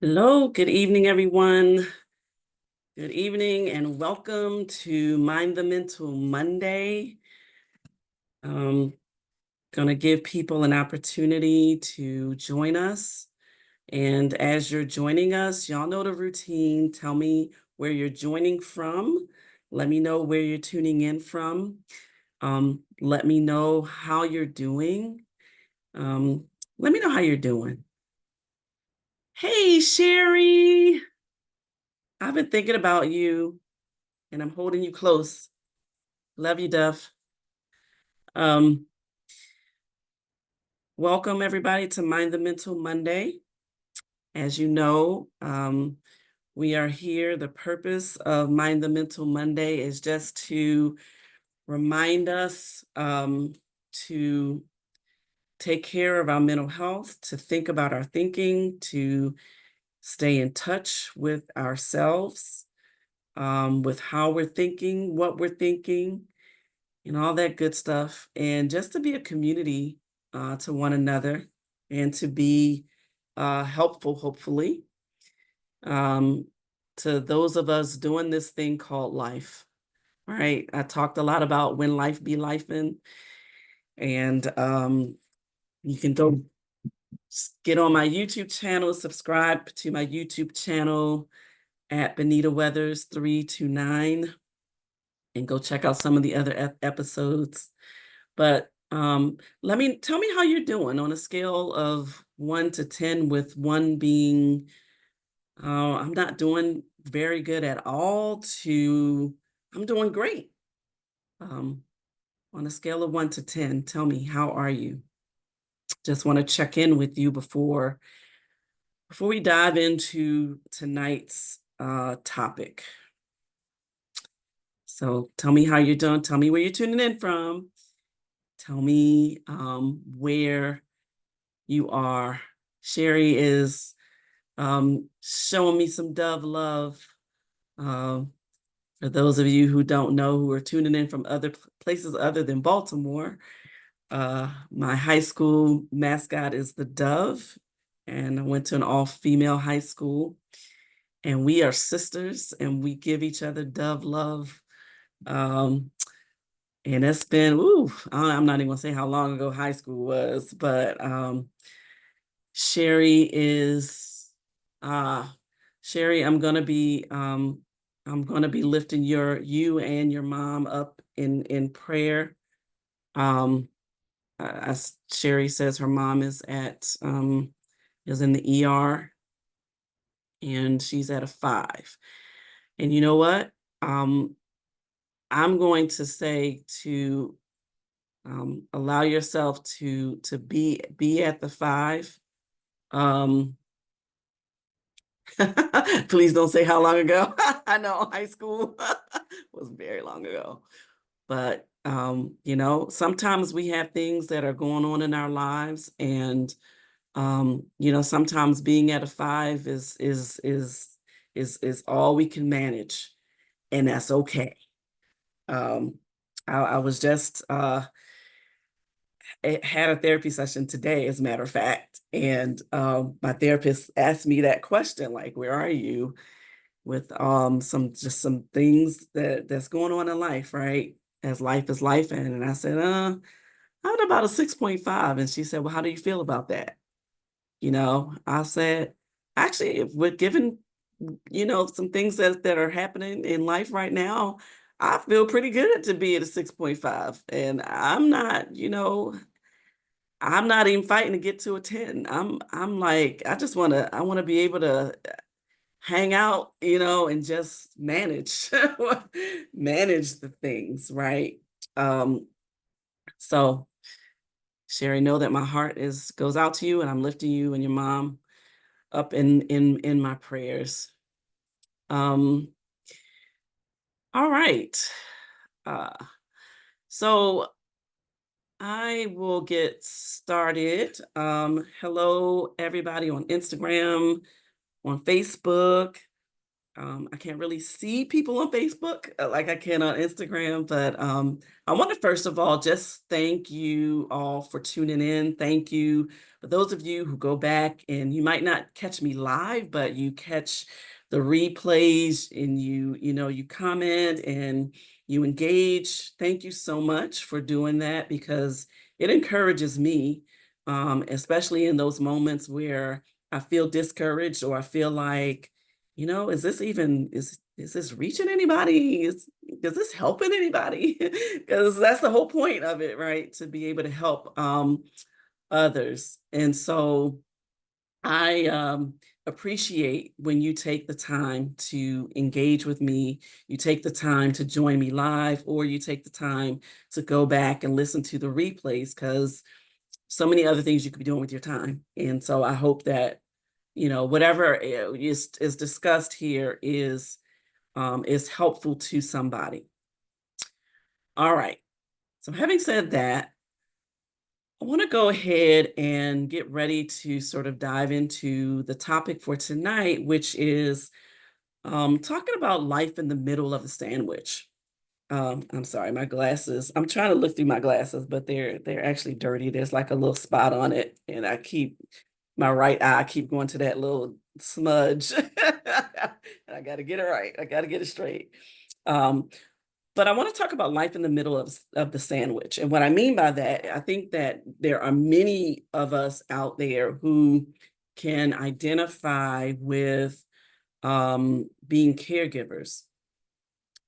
Hello, good evening, everyone. Good evening, and welcome to Mind the Mental Monday. Going to give people an opportunity to join us. And as you're joining us, y'all know the routine. Tell me where you're joining from. Let me know where you're tuning in from. Let me know how you're doing. Um, Let me know how you're doing. Hey, Sherry, I've been thinking about you and I'm holding you close. Love you, Duff. Um, Welcome everybody to Mind the Mental Monday. As you know, we are here. The purpose of Mind the Mental Monday is just to remind us to take care of our mental health, to think about our thinking, to stay in touch with ourselves, with how we're thinking, what we're thinking, and all that good stuff. And just to be a community to one another and to be helpful, hopefully, um, to those of us doing this thing called life. Right. I talked a lot about when life be lifing, and you can go get on my YouTube channel, subscribe to my YouTube channel at Benita Weathers 329, and go check out some of the other episodes. But tell me how you're doing on a scale of 1 to 10, with one being I'm not doing very good at all to I'm doing great. Um, on a scale of 1 to 10, tell me, how are you? Just want to check in with you before we dive into tonight's topic. So tell me how you're doing. Tell me where you're tuning in from. Tell me where you are. Sherry is showing me some Dove love. Um, for those of you who don't know, who are tuning in from other places other than Baltimore, my high school mascot is the Dove, and I went to an all-female high school, and we are sisters, and we give each other Dove love. Um, and it's been, I'm not even gonna say how long ago high school was, but Sherry is uh Sherry, I'm gonna be lifting you and your mom up in prayer. Um as Sherry says, her mom is in the ER, and she's at a 5. And you know what? Um I'm going to say to allow yourself to be at the 5. Um Please don't say how long ago. I know high school was very long ago. But sometimes we have things that are going on in our lives, and sometimes being at a 5 is all we can manage, and that's okay. Um, I was just had a therapy session today, as a matter of fact, and my therapist asked me that question, like, "Where are you with some things that's going on in life, right? As life is life." And I said, I'm at about a 6.5. And she said, "Well, how do you feel about that?" I said, actually, if we're given, some things that are happening in life right now, I feel pretty good to be at a 6.5. And I'm not even fighting to get to a 10. I'm like, I want to be able to hang out, and just manage manage the things, right? Um, so Sherry, know that my heart is goes out to you, and I'm lifting you and your mom up in my prayers. Um, all right. Uh, so I will get started. Hello, everybody on Instagram, on Facebook. I can't really see people on Facebook like I can on Instagram, but I want to first of all just thank you all for tuning in. Thank you for those of you who go back and you might not catch me live, but you catch the replays and you comment and you engage. Thank you so much for doing that because it encourages me, especially in those moments where I feel discouraged or I feel like is this even is this reaching anybody? Is this helping anybody? Because that's the whole point of it, right? To be able to help others. And so I appreciate when you take the time to engage with me, you take the time to join me live, or you take the time to go back and listen to the replays because so many other things you could be doing with your time. And so I hope that whatever is discussed here is helpful to somebody. All right. So having said that, I want to go ahead and get ready to sort of dive into the topic for tonight, which is talking about life in the middle of the sandwich. I'm sorry, my glasses. I'm trying to look through my glasses, but they're actually dirty. There's like a little spot on it, and my right eye keep going to that little smudge. And I got to get it right. I got to get it straight. Um, but I want to talk about life in the middle of the sandwich. And what I mean by that, I think that there are many of us out there who can identify with being caregivers.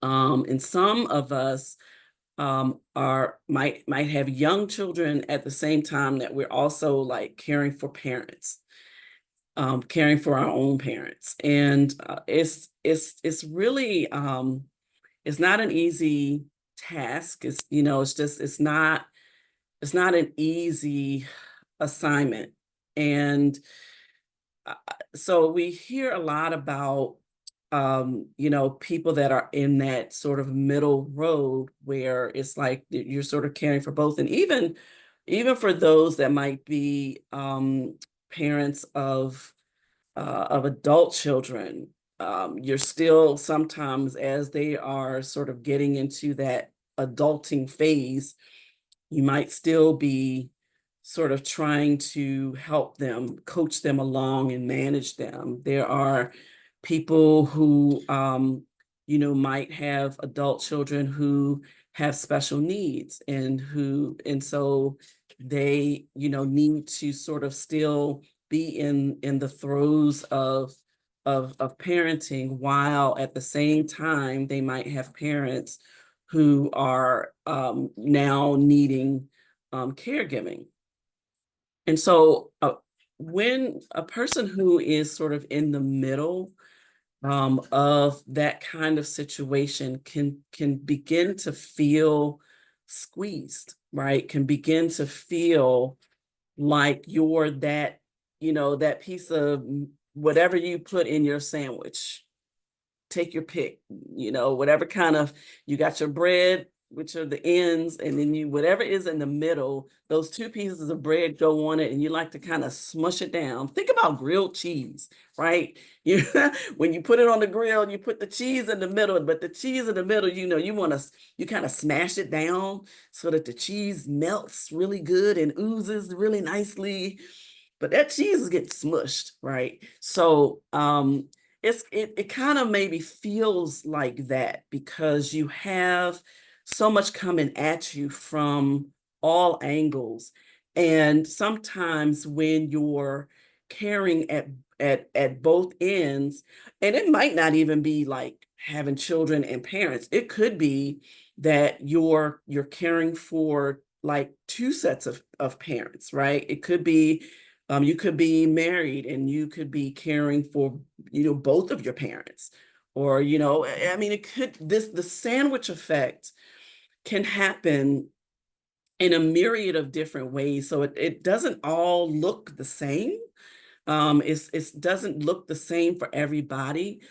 And some of us are might have young children at the same time that we're also like caring for parents, caring for our own parents. And it's really it's not an easy task. It's not an easy assignment. And so we hear a lot about people that are in that sort of middle road where it's like you're sort of caring for both. And even for those that might be parents of adult children, you're still sometimes as they are sort of getting into that adulting phase, you might still be sort of trying to help them, coach them along and manage them. There are people who, might have adult children who have special needs and so they, need to sort of still be in the throes of parenting while at the same time they might have parents who are now needing caregiving. And so when a person who is sort of in the middle of that kind of situation can begin to feel squeezed, right? Can begin to feel like you're that piece of whatever you put in your sandwich, take your pick, whatever kind of, you got your bread, which are the ends, and then whatever is in the middle, those two pieces of bread go on it, and you like to kind of smush it down. Think about grilled cheese, right? You, when you put it on the grill, you put the cheese in the middle, but the cheese in the middle, you kind of smash it down so that the cheese melts really good and oozes really nicely, but that cheese is getting smushed, right? So it kind of maybe feels like that because you have so much coming at you from all angles. And sometimes when you're caring at both ends, and it might not even be like having children and parents, it could be that you're caring for like two sets of parents, right? It could be you could be married and you could be caring for, both of your parents. Or, I mean, the sandwich effect can happen in a myriad of different ways. So it doesn't all look the same. It doesn't look the same for everybody.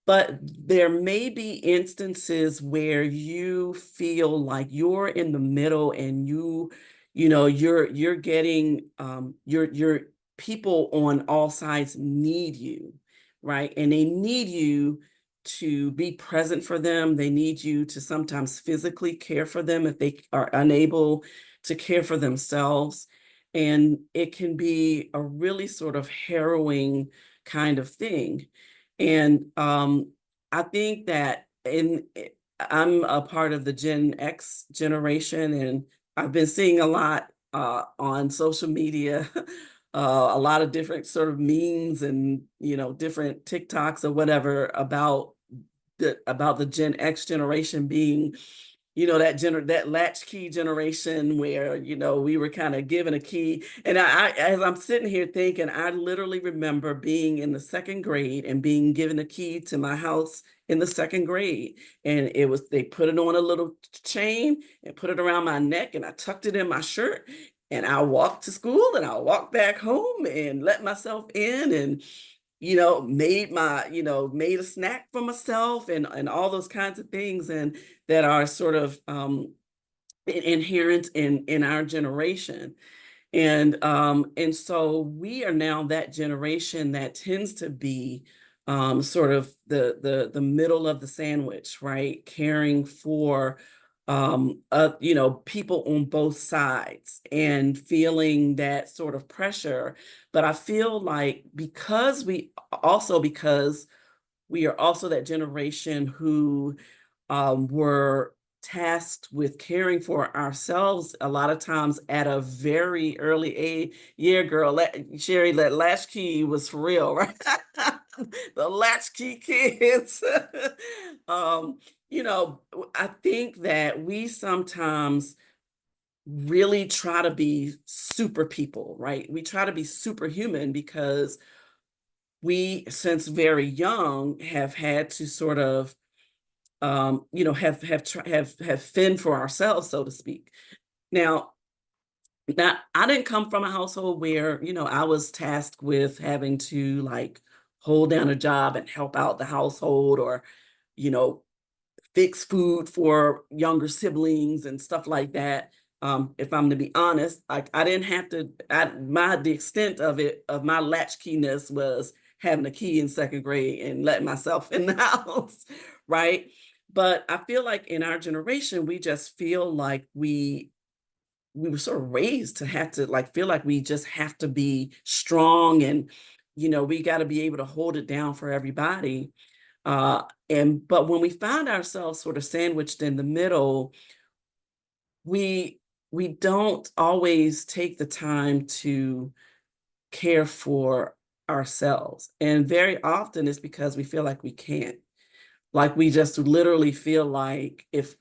But there may be instances where you feel like you're in the middle and you're getting your people on all sides need you, right? And they need you to be present for them. They need you to sometimes physically care for them if they are unable to care for themselves. And it can be a really sort of harrowing kind of thing. And I think that I'm a part of the Gen X generation, and I've been seeing a lot on social media, a lot of different sort of memes and different TikToks or whatever about the Gen X generation being, that latchkey generation where, we were kind of given a key. And as I'm sitting here thinking, I literally remember being in the second grade and being given a key to my house in the second grade. And they put it on a little chain and put it around my neck, and I tucked it in my shirt. And I walked to school and I walked back home and let myself in, and made a snack for myself, and all those kinds of things, and that are sort of inherent in our generation. And so we are now that generation that tends to be sort of the middle of the sandwich, right? Caring for people on both sides and feeling that sort of pressure. But I feel like because we are also that generation who were tasked with caring for ourselves a lot of times at a very early age. Yeah, girl, Sherry, that latchkey was for real, right? The latchkey kids. um, I think that we sometimes really try to be super people, right? We try to be superhuman because we, since very young, have had to sort of have fend for ourselves, so to speak. Now, I didn't come from a household where, I was tasked with having to like hold down a job and help out the household, or, you know, fix food for younger siblings and stuff like that. If I'm to be honest, I didn't have to. The extent of my latchkeyness was having a key in second grade and letting myself in the house, right? But I feel like in our generation, we just feel like we were sort of raised to have to like feel like we just have to be strong, and we got to be able to hold it down for everybody. But when we found ourselves sort of sandwiched in the middle, we we don't always take the time to care for ourselves. And very often it's because we feel like we can't. Like we just literally feel like if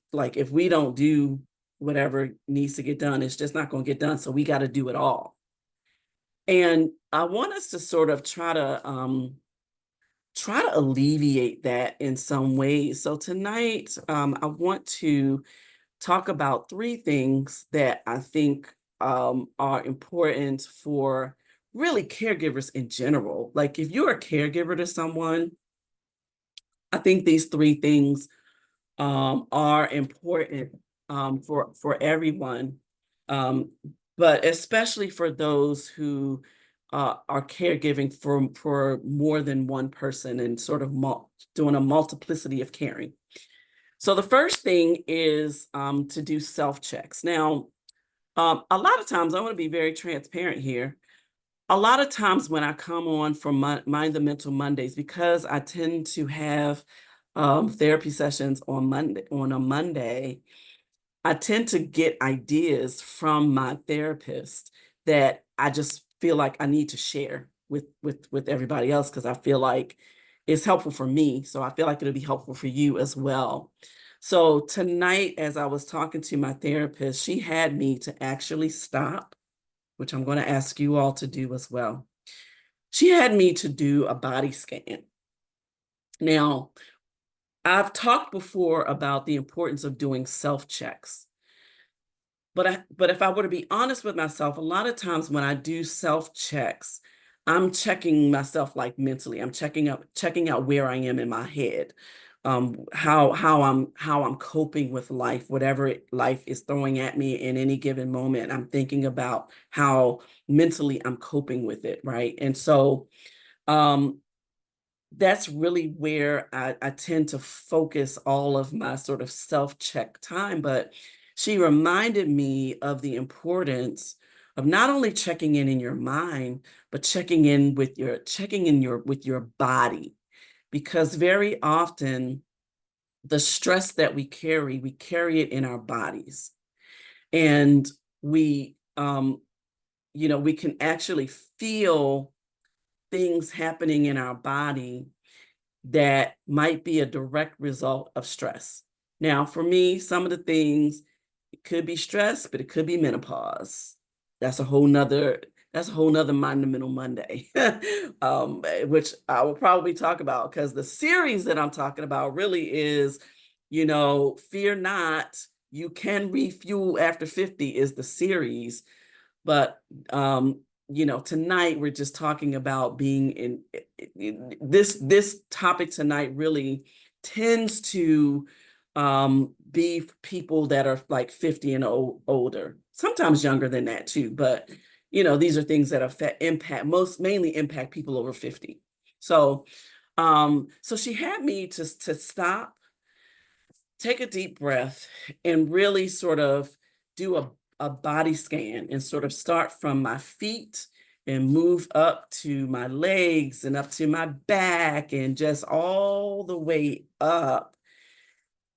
we don't do whatever needs to get done, it's just not going to get done. So we got to do it all. And I want us to sort of try to alleviate that in some ways. So tonight, I want to talk about three things that I think are important for really caregivers in general. Like if you're a caregiver to someone, I think these three things are important for everyone, um, but especially for those who are caregiving for more than one person and sort of doing a multiplicity of caring. So the first thing is to do self-checks. Now, a lot of times, I want to be very transparent here. A lot of times when I come on for Mind the Mental Mondays, because I tend to have therapy sessions on a Monday, I tend to get ideas from my therapist that I just feel like I need to share with everybody else, because I feel like it's helpful for me. So I feel like it'll be helpful for you as well. So tonight, as I was talking to my therapist, she had me to actually stop, which I'm going to ask you all to do as well. She had me to do a body scan. Now, I've talked before about the importance of doing self-checks. But if I were to be honest with myself, a lot of times when I do self-checks, I'm checking myself like mentally. I'm checking out where I am in my head, how I'm coping with life, whatever life is throwing at me in any given moment. I'm thinking about how mentally I'm coping with it, right? And so um, that's really where I tend to focus all of my sort of self-check time. But she reminded me of the importance of not only checking in your mind, but checking in your with your body. Because very often the stress that we carry it in our bodies. And we we can actually feel things happening in our body that might be a direct result of stress. Now, for me, some of the things, it could be stress, but it could be menopause. That's a whole nother monumental Monday, which I will probably talk about because the series that I'm talking about really is, fear not, you can refuel after 50 is the series. But tonight we're just talking about being this topic tonight really tends to be for people that are like 50 and older, sometimes younger than that too. But these are things that affect impact most mainly impact people over 50. So so she had me to stop, take a deep breath, and really sort of do a body scan and sort of start from my feet and move up to my legs and up to my back and just all the way up,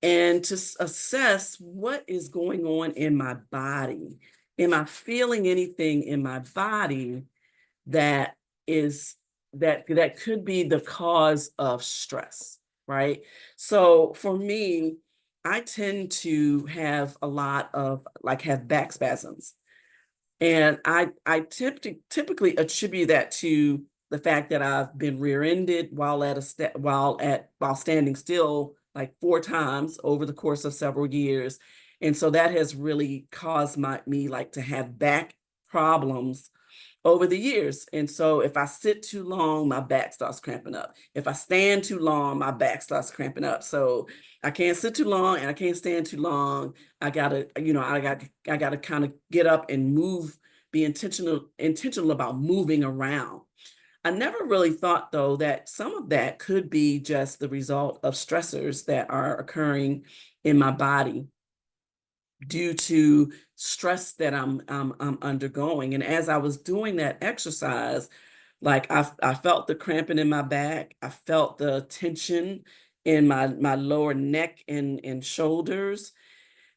and to assess what is going on in my body. Am I feeling anything in my body that is that could be the cause of stress, right? So for me, I tend to have a lot of like have back spasms. And I typically attribute that to the fact that I've been rear-ended while standing still like 4 times over the course of several years. And so that has really caused me like to have back problems over the years. And so if I sit too long, my back starts cramping up. If I stand too long, my back starts cramping up. So I can't sit too long and I can't stand too long. I gotta kind of get up and move, be intentional about moving around. I never really thought though that some of that could be just the result of stressors that are occurring in my body due to stress that I'm undergoing. And as I was doing that exercise, like I felt the cramping in my back, I felt the tension in my lower neck and shoulders.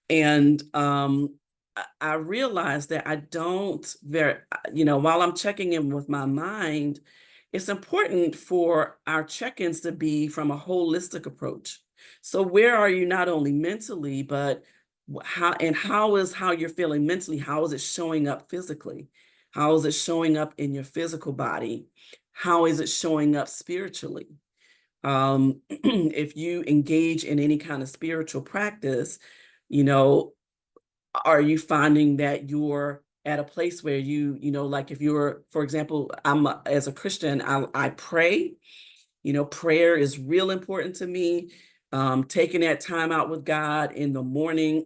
And I realized that I don't while I'm checking in with my mind, it's important for our check-ins to be from a holistic approach. So where are you not only mentally, but how you're feeling mentally, how is it showing up physically? How is it showing up in your physical body? How is it showing up spiritually? If you engage in any kind of spiritual practice, you know, are you finding that you're at a place where like if you're, for example, as a Christian, I pray. Prayer is real important to me. Taking that time out with God in the morning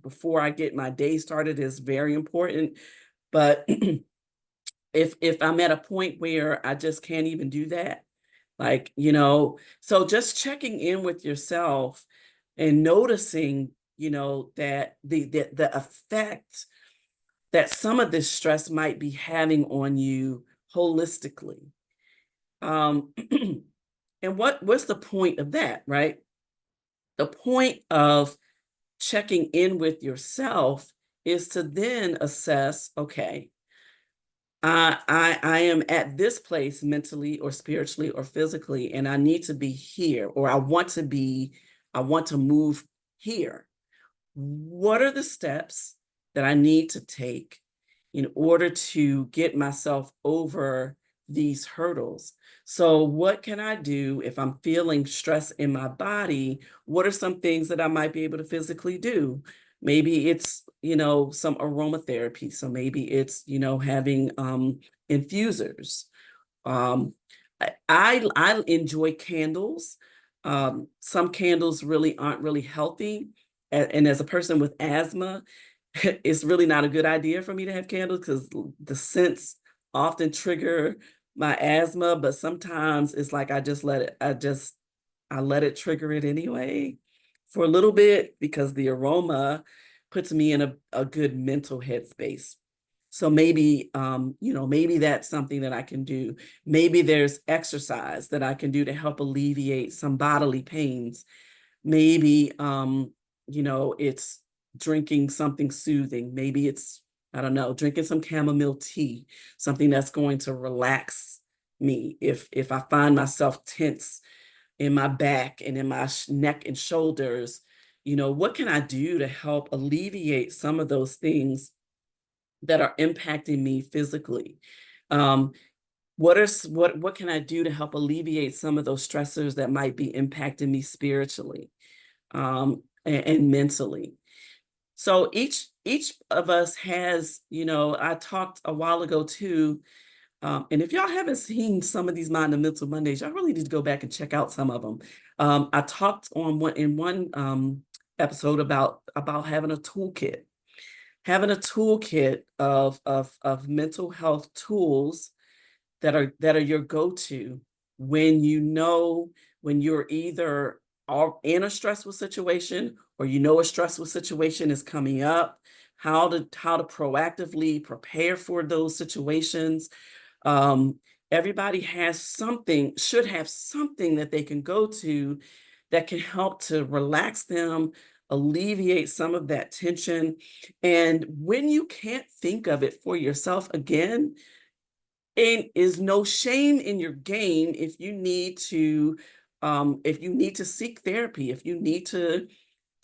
before I get my day started is very important. But if I'm at a point where I just can't even do that, like, so just checking in with yourself and noticing, that the effect that some of this stress might be having on you holistically. Um, and what's the point of that, right? The point of checking in with yourself is to then assess, okay, I am at this place mentally or spiritually or physically, and I need to be here, or I want to move here. What are the steps that I need to take in order to get myself over these hurdles? So what can I do if I'm feeling stress in my body? What are some things that I might be able to physically do? Maybe it's, some aromatherapy. So maybe it's, having infusers. Um, I enjoy candles. Some candles really aren't really healthy. And as a person with asthma, it's really not a good idea for me to have candles because the scents often trigger, my asthma, but sometimes it's like I just let it, I let it trigger it anyway for a little bit because the aroma puts me in a good mental headspace. So maybe, maybe that's something that I can do. Maybe there's exercise that I can do to help alleviate some bodily pains. Maybe, it's drinking something soothing. Maybe it's, I don't know, drinking some chamomile tea, something that's going to relax me. If I find myself tense in my back and in my neck and shoulders, what can I do to help alleviate some of those things that are impacting me physically? Um, what can I do to help alleviate some of those stressors that might be impacting me spiritually, and mentally? So each of us has, I talked a while ago too, and if y'all haven't seen some of these Mind and Mental Mondays, y'all really need to go back and check out some of them. I talked on one episode about having a toolkit of mental health tools that are your go-to when when you're either all in a stressful situation or a stressful situation is coming up, how to proactively prepare for those situations. um, Everybody should have something that they can go to that can help to relax them, alleviate some of that tension. And when you can't think of it for yourself again, and is no shame in your game if you need to seek therapy, if you need to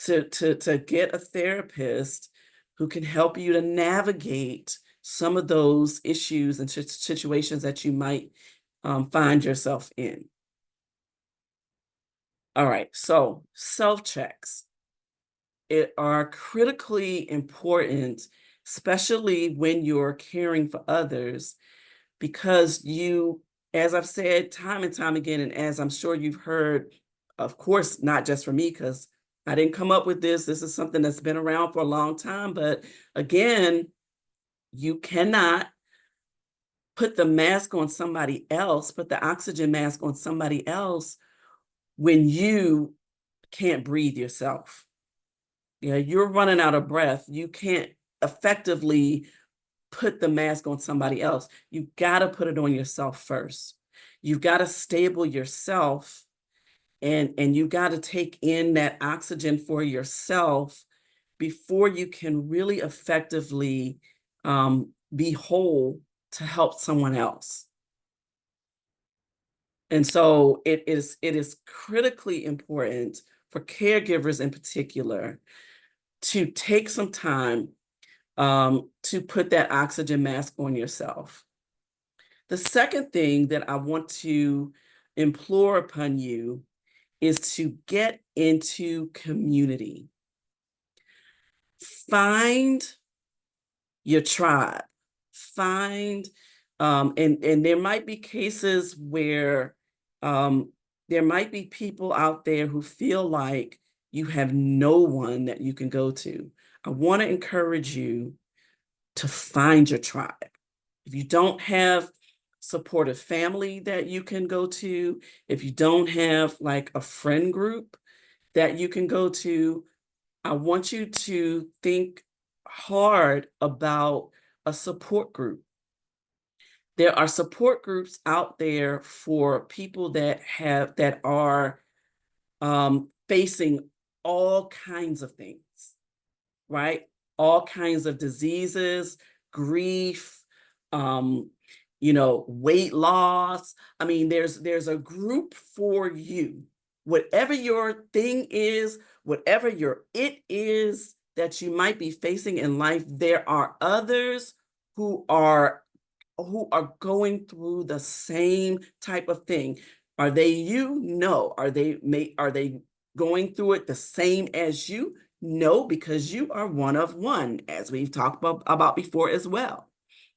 get a therapist who can help you to navigate some of those issues and situations that you might find yourself in. All right, so self-checks are critically important, especially when you're caring for others, because as I've said time and time again, and as I'm sure you've heard, of course, not just from me, because I didn't come up with this. This is something that's been around for a long time. But again, you cannot put the mask on somebody else, put the oxygen mask on somebody else when you can't breathe yourself. You're running out of breath. You can't effectively put the mask on somebody else. You got to put it on yourself first. You've got to stable yourself, and you got to take in that oxygen for yourself before you can really effectively be whole to help someone else. And so it is critically important for caregivers in particular to take some time to put that oxygen mask on yourself. The second thing that I want to implore upon you is to get into community. Find your tribe. Find, and there might be cases where there might be people out there who feel like you have no one that you can go to. I want to encourage you to find your tribe. If you don't have supportive family that you can go to, if you don't have like a friend group that you can go to, I want you to think hard about a support group. There are support groups out there for people that are facing all kinds of things, right? All kinds of diseases, grief, um, weight loss. I mean, there's a group for you. Whatever your thing is, whatever your it is that you might be facing in life, there are others who are going through the same type of thing. Are they you? No. Are they going through it the same as you? No, because you are one of one, as we've talked about before as well,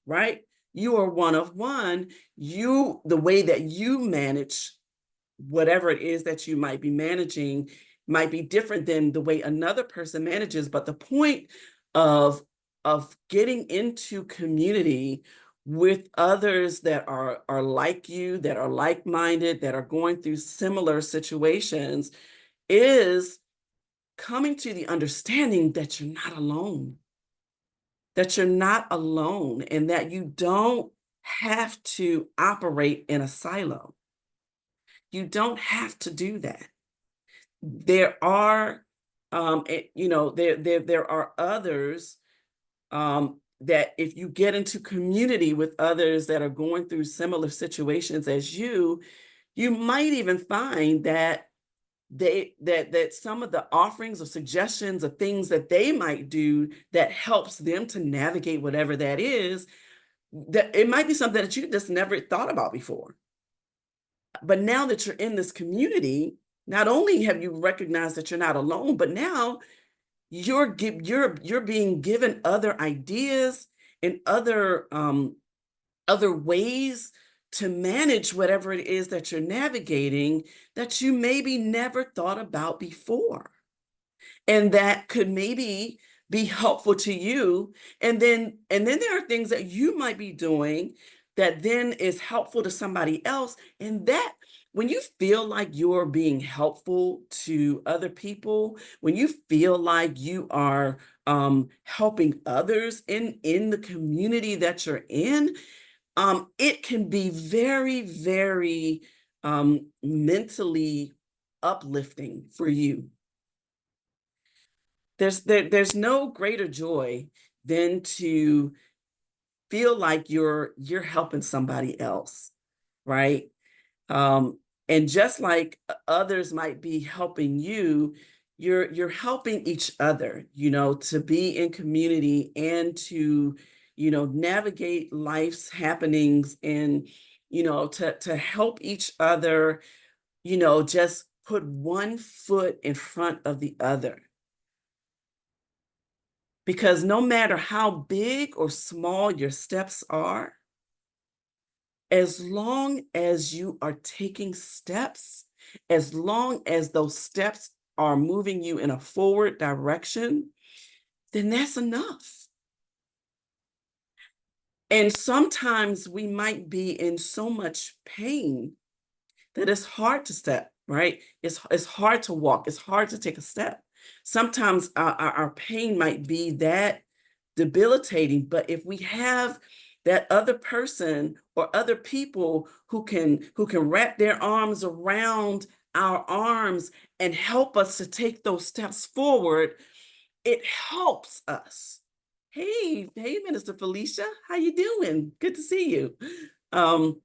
right? You are one of one. The way that you manage whatever it is that you might be managing might be different than the way another person manages. But the point of getting into community with others that are like you, that are like-minded, that are going through similar situations, is coming to the understanding that you're not alone, that you're not alone, and that you don't have to operate in a silo. You don't have to do that. There are, there are others that if you get into community with others that are going through similar situations as you might even find that that some of the offerings or suggestions or things that they might do that helps them to navigate whatever that is, that it might be something that you just never thought about before. But now that you're in this community, not only have you recognized that you're not alone, but now you're being given other ideas and other ways to manage whatever it is that you're navigating that you maybe never thought about before. And that could maybe be helpful to you. And then there are things that you might be doing that then is helpful to somebody else. And that when you feel like you're being helpful to other people, when you feel like you are helping others in the community that you're in, it can be very, very mentally uplifting for you. There's no greater joy than to feel like you're helping somebody else, right? Um, and just like others might be helping you, you're helping each other, to be in community and to, navigate life's happenings and, to help each other, just put one foot in front of the other. Because no matter how big or small your steps are, as long as you are taking steps, as long as those steps are moving you in a forward direction, then that's enough. And sometimes we might be in so much pain that it's hard to step, right? It's hard to walk. It's hard to take a step. Sometimes our pain might be that debilitating, but if we have that other person or other people who can wrap their arms around our arms and help us to take those steps forward, it helps us. Hey, Minister Felicia, how you doing? Good to see you. Um,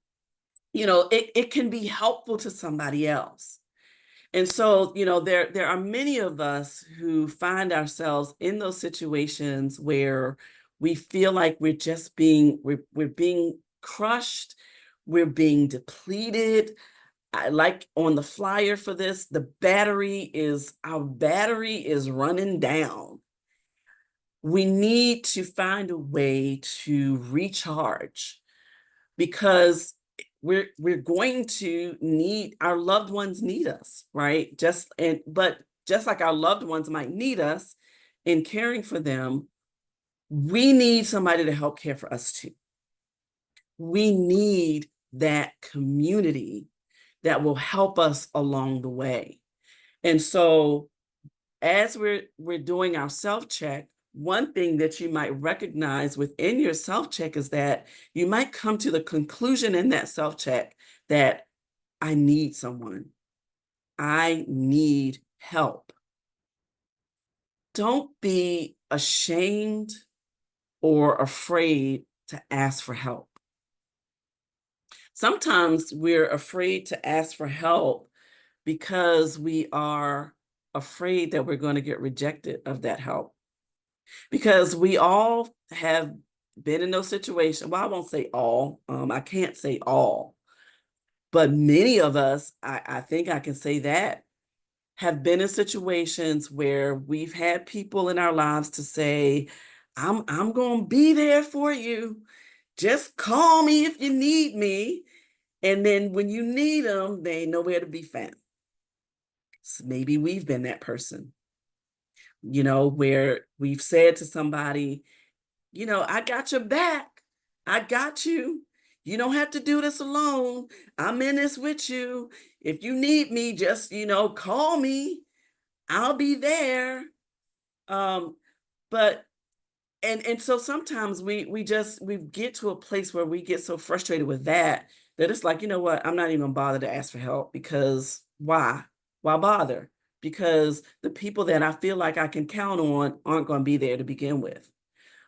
it can be helpful to somebody else. And so, there are many of us who find ourselves in those situations where we feel like we're being crushed, we're being depleted. I like on the flyer for this, our battery is running down. We need to find a way to recharge because we're going to need our loved ones need us, right? But just like our loved ones might need us in caring for them, we need somebody to help care for us too. We need that community that will help us along the way. And so as we're doing our self-check, one thing that you might recognize within your self-check is that you might come to the conclusion in that self-check that I need someone. I need help. Don't be ashamed or afraid to ask for help. Sometimes we're afraid to ask for help because we are afraid that we're going to get rejected of that help. Because we all have been in those situations. Well, I won't say all. I can't say all, but many of us, I think I can say that, have been in situations where we've had people in our lives to say, I'm going to be there for you. Just call me if you need me. And then when you need them, they ain't nowhere to be found. So maybe we've been that person, where we've said to somebody, I got your back, I got you. You don't have to do this alone. I'm in this with you. If you need me, just, call me. I'll be there. Um, but and so sometimes we get to a place where we get so frustrated with that it's like, you know what, I'm not even gonna bother to ask for help because why? Why bother? Because the people that I feel like I can count on aren't gonna be there to begin with.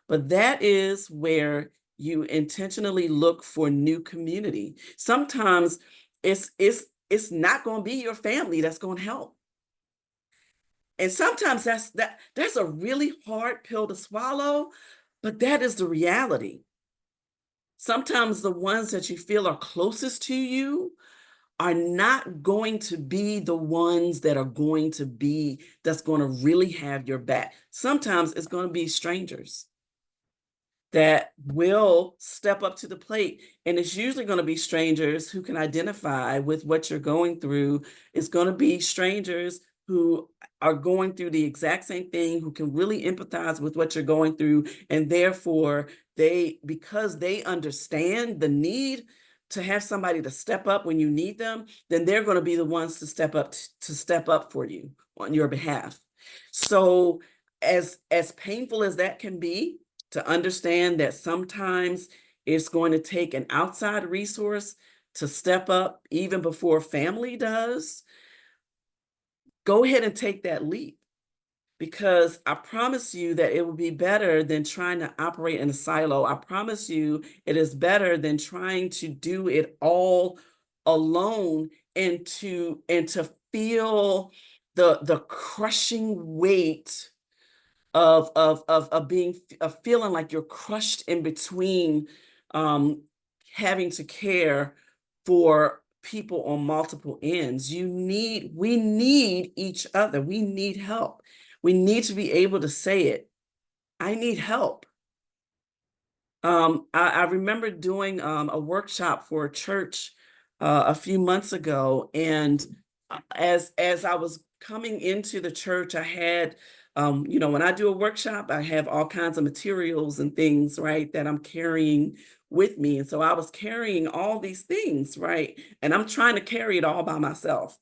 But that is where you intentionally look for new community. Sometimes it's not gonna be your family that's gonna help. And sometimes that's a really hard pill to swallow, but that is the reality. Sometimes the ones that you feel are closest to you are not going to be the ones that are going to be that's going to really have your back. Sometimes it's going to be strangers that will step up to the plate. And it's usually going to be strangers who can identify with what you're going through. It's going to be strangers who are going through the exact same thing, who can really empathize with what you're going through. And therefore, because they understand the need to have somebody to step up when you need them, then they're going to be the ones to step up for you on your behalf. So as painful as that can be, to understand that sometimes it's going to take an outside resource to step up even before family does, go ahead and take that leap because I promise you that it will be better than trying to operate in a silo. I promise you it is better than trying to do it all alone and to feel the crushing weight of being of feeling like you're crushed in between um having to care for people on multiple ends. We need each other. We need help. We need to be able to say it. I need help. I remember doing a workshop for a church a few months ago, and as I was coming into the church, I had, when I do a workshop, I have all kinds of materials and things, right, that I'm carrying with me, and so I was carrying all these things, right, and I'm trying to carry it all by myself.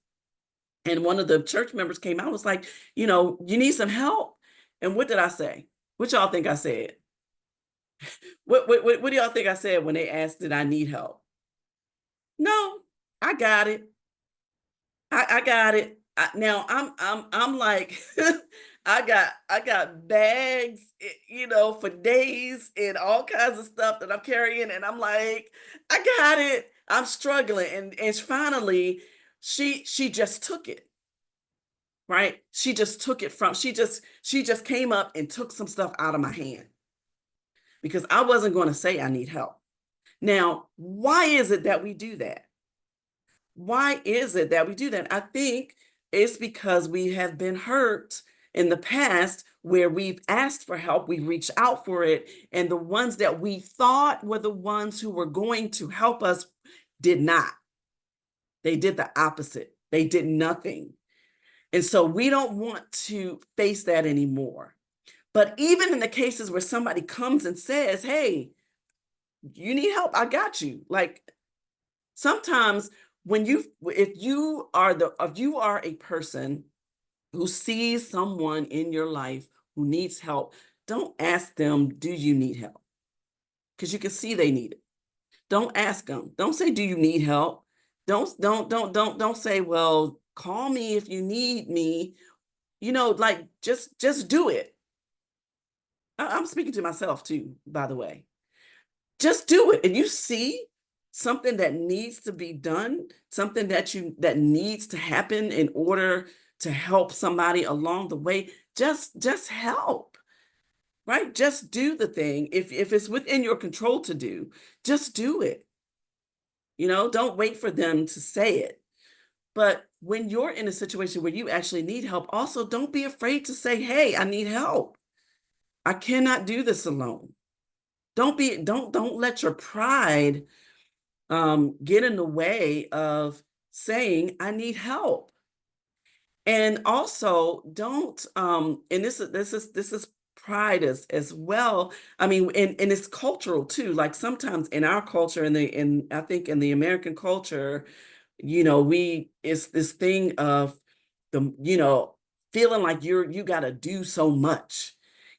And one of the church members came out, was like, you need some help. And what did I say? What y'all think I said? What do y'all think I said when they asked, did I need help? No, I got it. I got it. Now I'm like, I got bags, for days and all kinds of stuff that I'm carrying, and I'm like, I got it. I'm struggling, and finally, she just took it, right? She just took it from. She just came up and took some stuff out of my hand because I wasn't going to say I need help. Now, why is it that we do that? Why is it that we do that? I think it's because we have been hurt in the past where we've asked for help, we reached out for it, and the ones that we thought were the ones who were going to help us did not. They did the opposite. They did nothing. And so we don't want to face that anymore. But even in the cases where somebody comes and says, hey, you need help, I got you. Like, sometimes when you if you are a person who sees someone in your life who needs help, don't ask them, do you need help? Because you can see they need it. Don't ask them. Don't say, do you need help? Don't say, well, call me if you need me. Like, just do it. I'm speaking to myself too, by the way. Just do it. And you see something that needs to be done, something that needs to happen in order to help somebody along the way, just help, right? Just do the thing. If it's within your control to do, just do it. Don't wait for them to say it. But when you're in a situation where you actually need help, also don't be afraid to say, hey, I need help. I cannot do this alone. Don't let your pride get in the way of saying, I need help. And also don't, and this is pride as well. I mean, and it's cultural too. Like sometimes in our culture, in I think in the American culture, it's this thing of feeling like you got to do so much.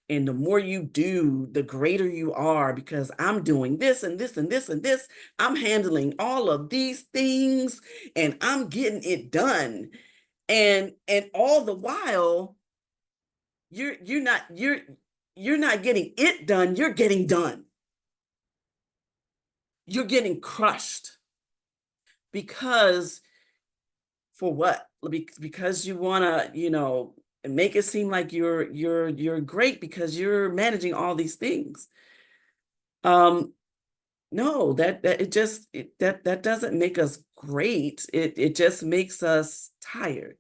And the more you do, the greater you are because I'm doing this and this and this and this. I'm handling all of these things and I'm getting it done. And all the while, you're not getting it done, you're getting done. You're getting crushed because for what? Because you want to, make it seem like you're great because you're managing all these things. Um, no, that it just that doesn't make us great. It just makes us tired.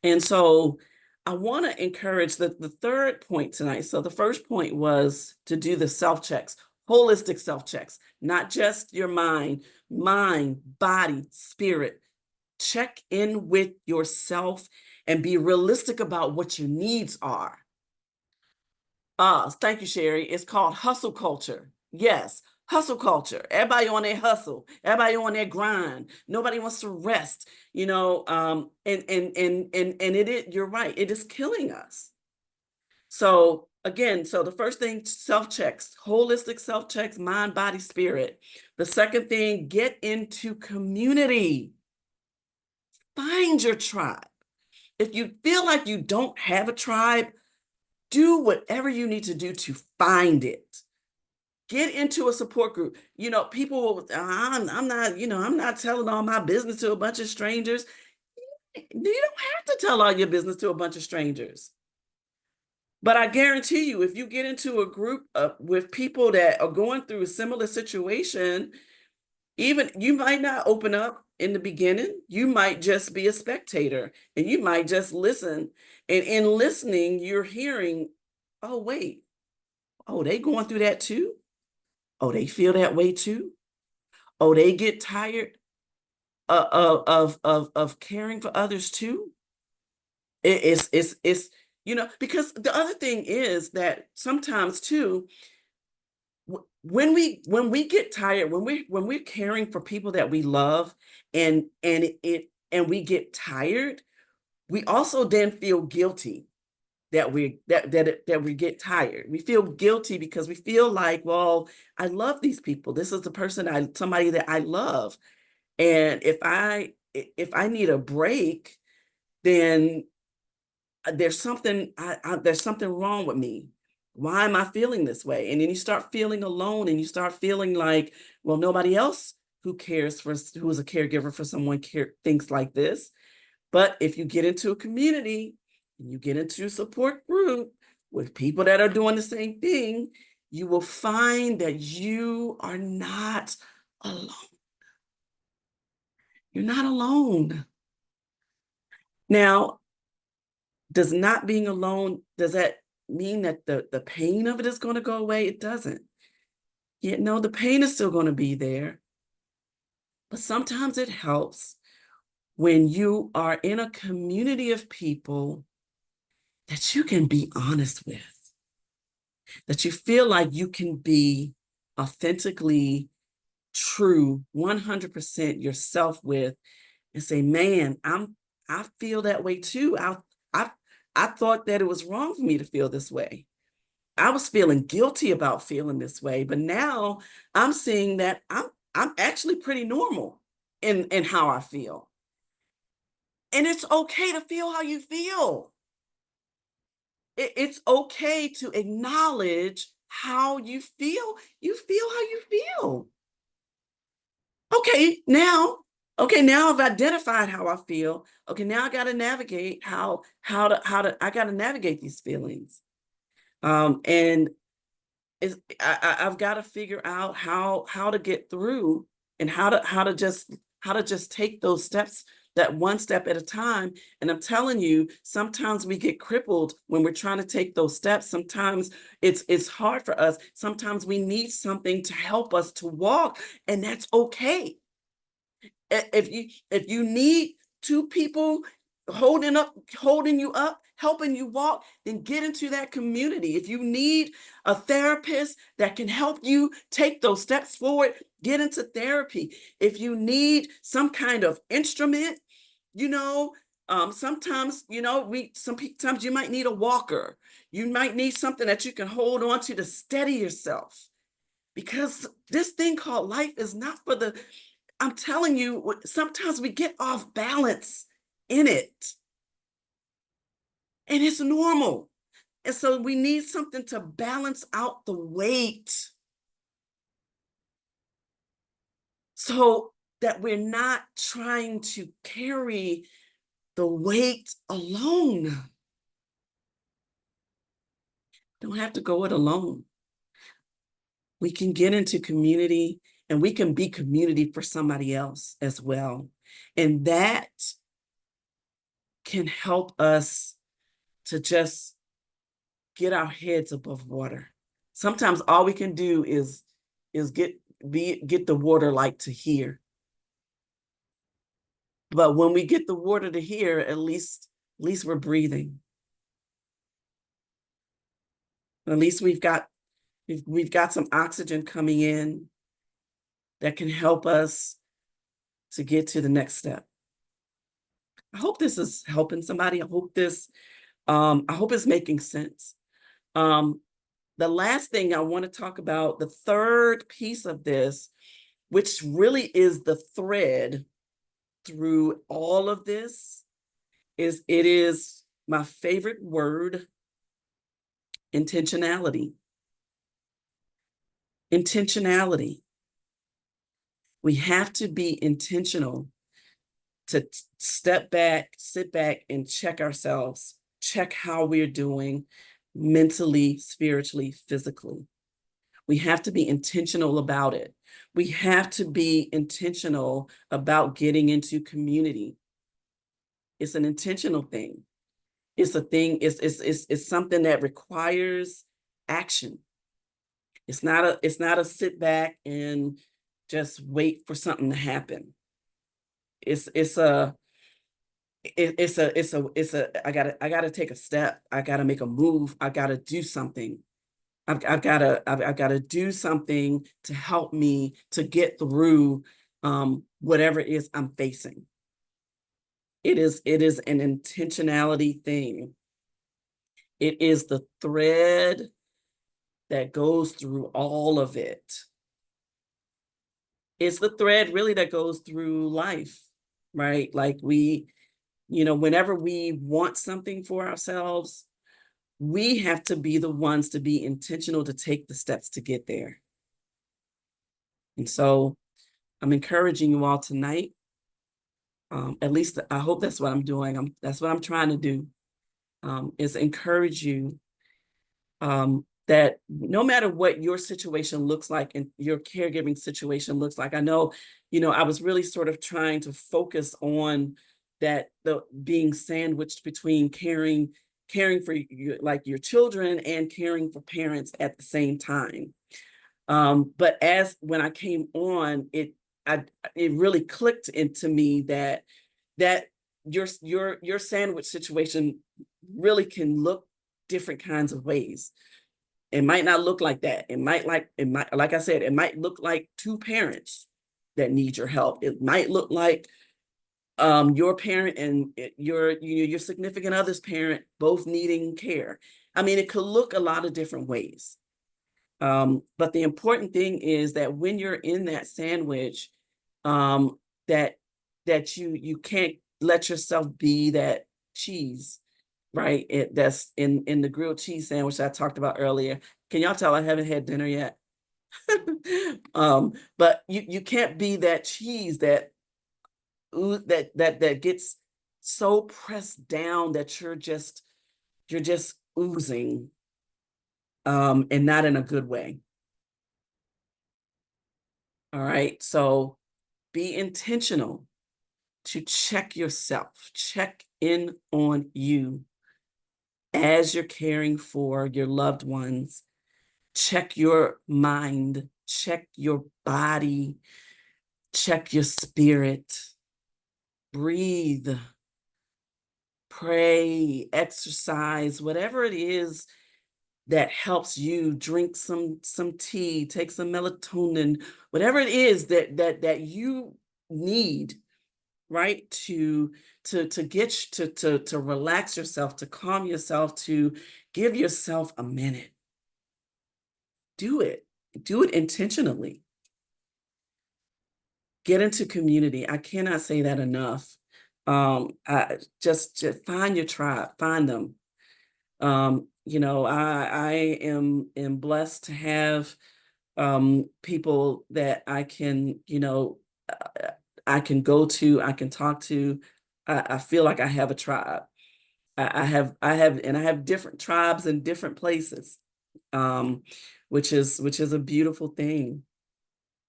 And so I want to encourage the third point tonight. So the first point was to do the self checks, holistic self checks, not just your mind, body, spirit. Check in with yourself and be realistic about what your needs are. Thank you, Sherry. It's called hustle culture. Yes, hustle culture. Everybody on their hustle. Everybody on their grind. Nobody wants to rest. And you're right. It is killing us. So again, so the first thing, self checks, holistic self checks, mind, body, spirit. The second thing, get into community. Find your tribe. If you feel like you don't have a tribe, do whatever you need to do to find it. Get into a support group. People, I'm not telling all my business to a bunch of strangers. You don't have to tell all your business to a bunch of strangers. But I guarantee you, if you get into a group with people that are going through a similar situation, even you might not open up in the beginning. You might just be a spectator and you might just listen. And in listening, you're hearing, oh, wait, oh, they going through that too? Oh, they feel that way too? Oh, they get tired of caring for others too? It's because the other thing is that sometimes too, when we get tired, when we're caring for people that we love, and we get tired, we also then feel guilty that we get tired. We feel guilty because we feel like, well, I love these people. This is the person somebody that I love, and if I need a break, then there's something wrong with me. Why am I feeling this way? And then you start feeling alone and you start feeling like, well, nobody else who is a caregiver for someone thinks like this. But if you get into a community and you get into a support group with people that are doing the same thing, you will find that you are not alone. You're not alone. Now, does not being alone, does that mean that the pain of it is going to go away? It doesn't. Yet, no, the pain is still going to be there. But sometimes it helps when you are in a community of people that you can be honest with, that you feel like you can be authentically true, 100% yourself with, and say, man, I feel that way too. I I thought that it was wrong for me to feel this way. I was feeling guilty about feeling this way, but now I'm seeing that I'm actually pretty normal in how I feel. And it's okay to feel how you feel. It's okay to acknowledge how you feel. You feel how you feel. Okay, now I've identified how I feel. Okay, now I got to navigate I got to navigate these feelings. And I've got to figure out how to get through and how to just take those steps, that one step at a time. And I'm telling you, sometimes we get crippled when we're trying to take those steps. Sometimes it's hard for us. Sometimes we need something to help us to walk, and that's okay. If you need two people holding you up, helping you walk, then get into that community. If you need a therapist that can help you take those steps forward, get into therapy. If you need some kind of instrument, you know, sometimes, sometimes you might need a walker. You might need something that you can hold on to steady yourself, because this thing called life is not for the, I'm telling you, sometimes we get off balance in it, and it's normal. And so we need something to balance out the weight so that we're not trying to carry the weight alone. Don't have to go it alone. We can get into community, and we can be community for somebody else as well. And that can help us to just get our heads above water. Sometimes all we can do is get the water like to here. But when we get the water to here, at least we're breathing. At least we've got some oxygen coming in that can help us to get to the next step. I hope this is helping somebody. I hope it's making sense. Um, the last thing I want to talk about, the third piece of this, which really is the thread through all of this, is my favorite word: intentionality. Intentionality. We have to be intentional to step back, sit back, and check ourselves, check how we're doing mentally, spiritually, physically. We have to be intentional about it. We have to be intentional about getting into community. It's an intentional thing. It's a thing, it's something that requires action. It's not a sit back and just wait for something to happen. It's a I gotta take a step. I gotta make a move. I gotta do something. I've gotta do something to help me to get through whatever it is I'm facing. It is an intentionality thing. It is the thread that goes through all of it. It's the thread really that goes through life, right? Like whenever we want something for ourselves, we have to be the ones to be intentional to take the steps to get there. And so I'm encouraging you all tonight. At least I hope that's what I'm doing. That's what I'm trying to do, is encourage you that no matter what your situation looks like and your caregiving situation looks like. I know, I was really sort of trying to focus on the being sandwiched between caring for like your children and caring for parents at the same time. But as when I came on, it really clicked into me that your sandwich situation really can look different kinds of ways. It might not look like that. Like I said, it might look like two parents that need your help. It might look like your parent and your significant other's parent both needing care. I mean, it could look a lot of different ways. But the important thing is that when you're in that sandwich, um, that you can't let yourself be that cheese, right? That's in the grilled cheese sandwich I talked about earlier. Can y'all tell I haven't had dinner yet? But you can't be that cheese that gets so pressed down that you're just oozing, and not in a good way. All right. So be intentional to check yourself, check in on you as you're caring for your loved ones. Check your mind, check your body, check your spirit. Breathe. pray, exercise, whatever it is that helps you. Drink some tea, take some melatonin, whatever it is that you need, right? To get to relax yourself, to calm yourself, to give yourself a minute. Do it. Do it intentionally. Get into community. I cannot say that enough. Just find your tribe, find them. I am blessed to have people that I can, uh, I can go to, I can talk to. I feel like I have a tribe. I have different tribes in different places, um, which is a beautiful thing.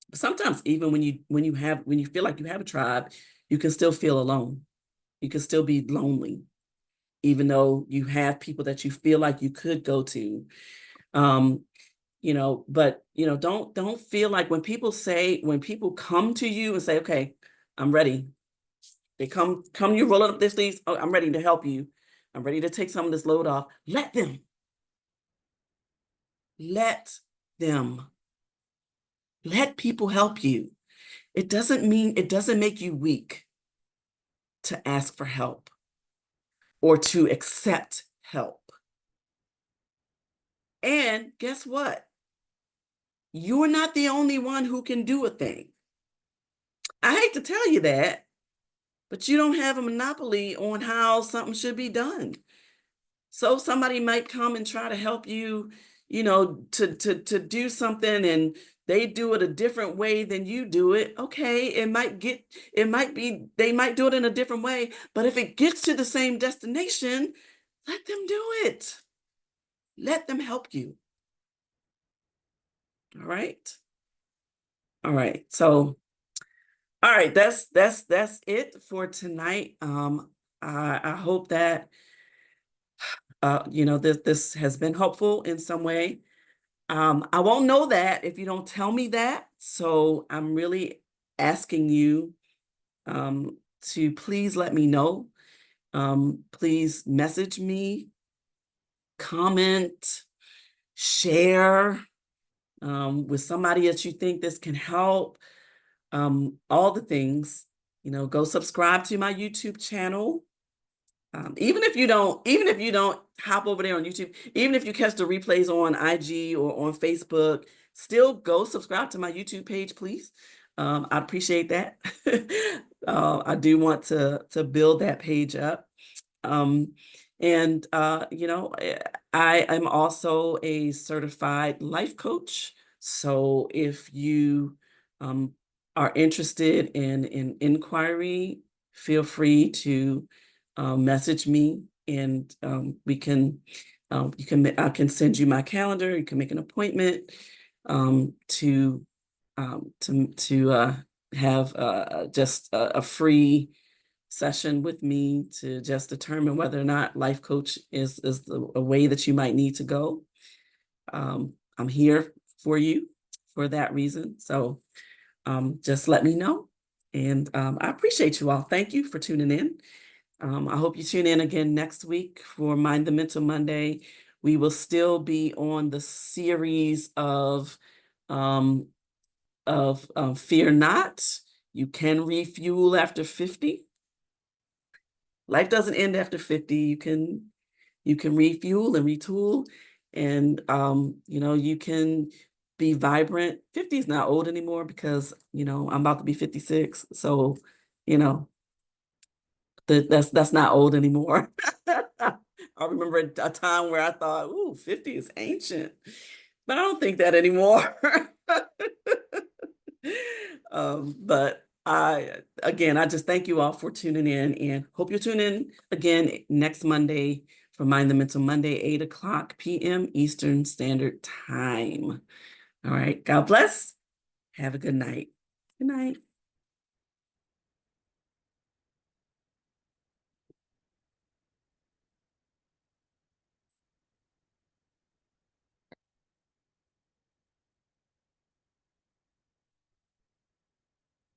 But sometimes even when you feel like you have a tribe, you can still feel alone. You can still be lonely, even though you have people that you feel like you could go to. Um, but don't feel like when people come to you and say, okay, I'm ready. They come you rolling up their sleeves. Oh, I'm ready to help you. I'm ready to take some of this load off. Let them. Let them. Let people help you. It doesn't make you weak to ask for help or to accept help. And guess what? You're not the only one who can do a thing. I hate to tell you that, but you don't have a monopoly on how something should be done. So somebody might come and try to help you, to do something, and they do it a different way than you do it. Okay, they might do it in a different way, but if it gets to the same destination, let them do it. Let them help you. All right. All right. So, all right, that's it for tonight. I hope that this has been helpful in some way. I won't know that if you don't tell me that. So I'm really asking you to please let me know. Please message me, comment, share with somebody that you think this can help. All the things. Go subscribe to my YouTube channel. Even if you don't hop over there on YouTube, even if you catch the replays on IG or on Facebook, still go subscribe to my YouTube page, please. I'd appreciate that. I do want to build that page up. Um, and I am also a certified life coach. So if you um, are interested in inquiry, feel free to message me, and I can send you my calendar. You can make an appointment to have just a free session with me to just determine whether or not life coach is a way that you might need to go. I'm here for you for that reason. So just let me know. And I appreciate you all. Thank you for tuning in. I hope you tune in again next week for Mind the Mental Monday. We will still be on the series um, of Fear Not. You can refuel after 50. Life doesn't end after 50. You can refuel and retool, and you can be vibrant. 50 is not old anymore because I'm about to be 56. So, you know, that's not old anymore. I remember a time where I thought, ooh, 50 is ancient. But I don't think that anymore. But I just thank you all for tuning in, and hope you tune in again next Monday for Mind the Mental Monday, 8 o'clock p.m. Eastern Standard Time. All right. God bless. Have a good night. Good night.